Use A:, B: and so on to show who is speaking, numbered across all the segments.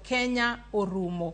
A: Kenya orumo.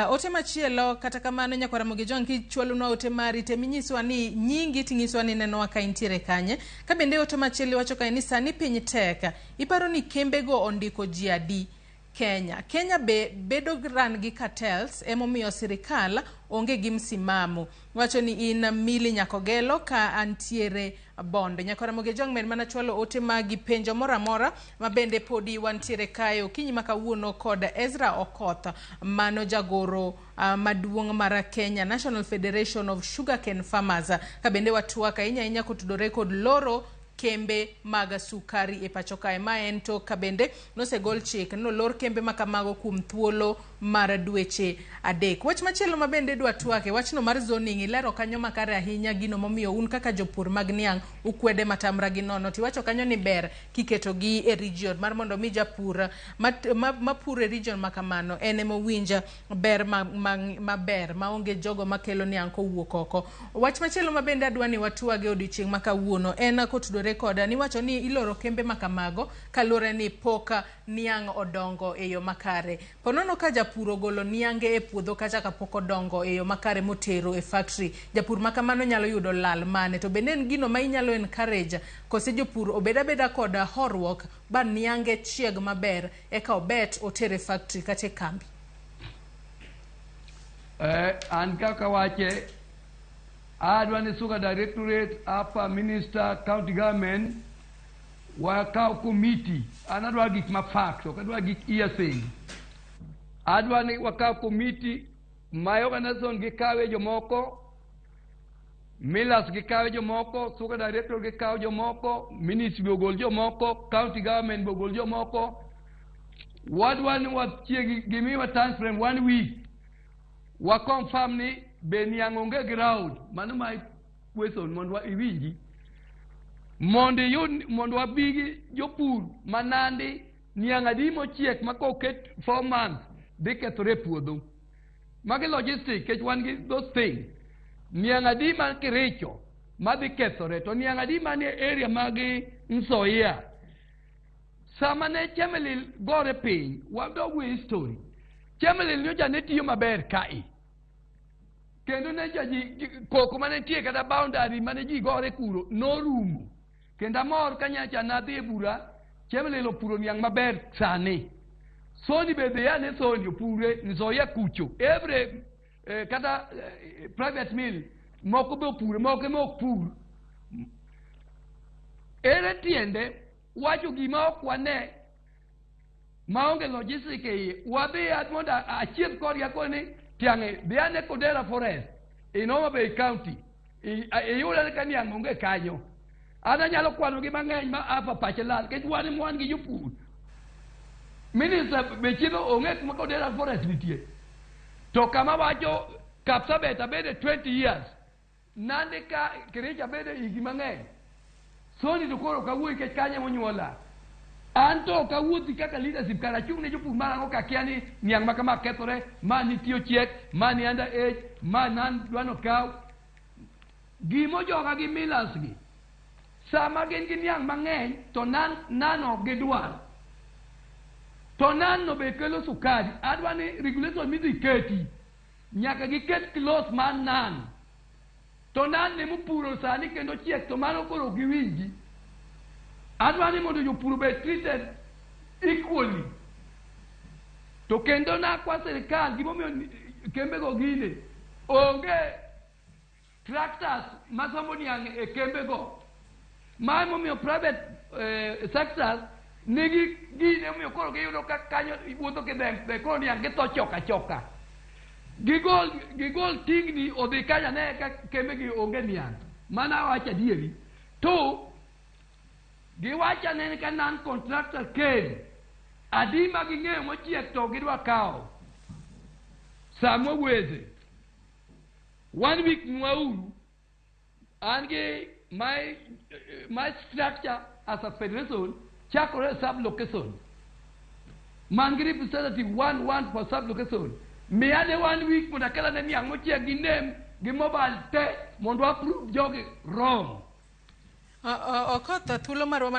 A: Ote machielo kata kamano nyakwara Ramogi kichwalunwa ote mari teminyiswa ni nyingi tingiswa ni neno waka intiere kanye ka bende ote machielo wacho ka ni sani piny teka iparo ni kembe go ondiko ji adi Kenya bedo ran gi cartels emomiyo sirikal onge gi msimamo wacho ni in mili nyakogelo ka antiere bonde nyakwara Ramogi men mana chwalo ote magi penjo moramora mabende podi wantiere kayo kinyi makawuono kod Ezra Okoth mano jagoro maduong' mara Kenya National Federation of Sugarcane Farmers ka bende watuaka inya kotudore kod loro kembe maga sukari e pachoka ma ento ka bende nosegol chik no lor kembe makamago kum thuolo mar dweche adek. Wach machielo mabende dwa tuake wachno mar zoning ilero kanyo makare ahinya gino momiyo un kaka jopur mag niang ukwede matamra gi nono tiwacho kanyo ni ber kiketo gi e region mar mondo mi japur mapure region makamano ene mowinja ber maber maonge jogo makelo niang kowuok oko. Wach machielo mabende adwani watuage odiochieng' makawuono en kotudore koda ni wacho ni iloro kembe makamago kalure ni poka niang odongo e yo makare. Ponono ka japur ogolo niange e puodho kacha kapok odongo e yo makare motero e factory japur makamano nyalo yudo lal mane to bende en gino ma inyalo encourage kose jopur obeda koda horruok ba niange chieg maber eka obet otere factory kata kambi.
B: An kaka wache adwani suga directorate apa minister county government wakao committee anadwa gik mafacts okadwa gik hearsay adwani wakao committee my organization gikawe jomoko millers gikawe jomoko suga director gikawe jomoko ministry bogol jomoko county government bogol jomoko wadwani wachiegi gimiwa time frame 1 week wa confirm ni beniang onge ground mano my question mondo iwinji mondo wabigi jopur manandi niang adi mochiek makoket 4 months dekethore puodho magi logistic kech wan gi those things niang adi man Kericho madhi kethore to niang adi manie area magi Nzoia sama ne Chemelil gore piny wadogo history Chemelil nyocha ne tiyo maber kai kendo ne jaji koko mane tie kata boundary mane ji gore kuro norumo kendo mor kanyacha nadhi e bura Chemelil opuro niang maber sani Soni bede ya ne Soni opure Nzoia kucho every kata private mill moko be opure moko mok pur ere tiende wacho gima ok wane maonge logistic e wabe atmonda achiel koria koni tiange biane Kodera Forest in Homa Bay County yula ka niang onge kanyo ana nyalo kwano gi mang'eny ma apa pachelal ke wan mwan gi jopur minister bechino onge kuma Kodera Forest nitie to kama wacho Kapsabet bede 20 years nande ka Kericho bede higi mang'eny Soni to koro kawuoyi ke kanye monyuola anto kawuothi kaka leadership kara chung ne jopur marango kakiani niang makama kethore mani tiyo chiek mani under age manan dwano kaw gimo joga gi millers gi sama gen gi niang mang'eny to nano gidwar to nano be kelo sukari adwani regulation midhi keti nyaka giket close man nan to nan ne mupuro sani kendo chiek to mano koro giwinji adwani mondo jopur be treated equally to kendo na kwa serikal gimomiyo kembe go gine onge tractors masombo niang e kembe go ma momiyo private sectors nigi gine momiyo koro giyudo ka kanyo iwuotho kidembe koro niang githo choka gigol tingni odhi kanya ne ka kembe gi onge niang mana wacha dieri to giwacha ne ka nan contractor ken adima ging'eyo mochiek to gidwa kawo samo weze 1 week mwauru an gi my structure as a federation chakore sub location man gi representative 1 for sub location me ade 1 week mondo akela ne niang mochiek gi name gi mobile te mondo approve jogi wrong
A: Okoth thuolo marwa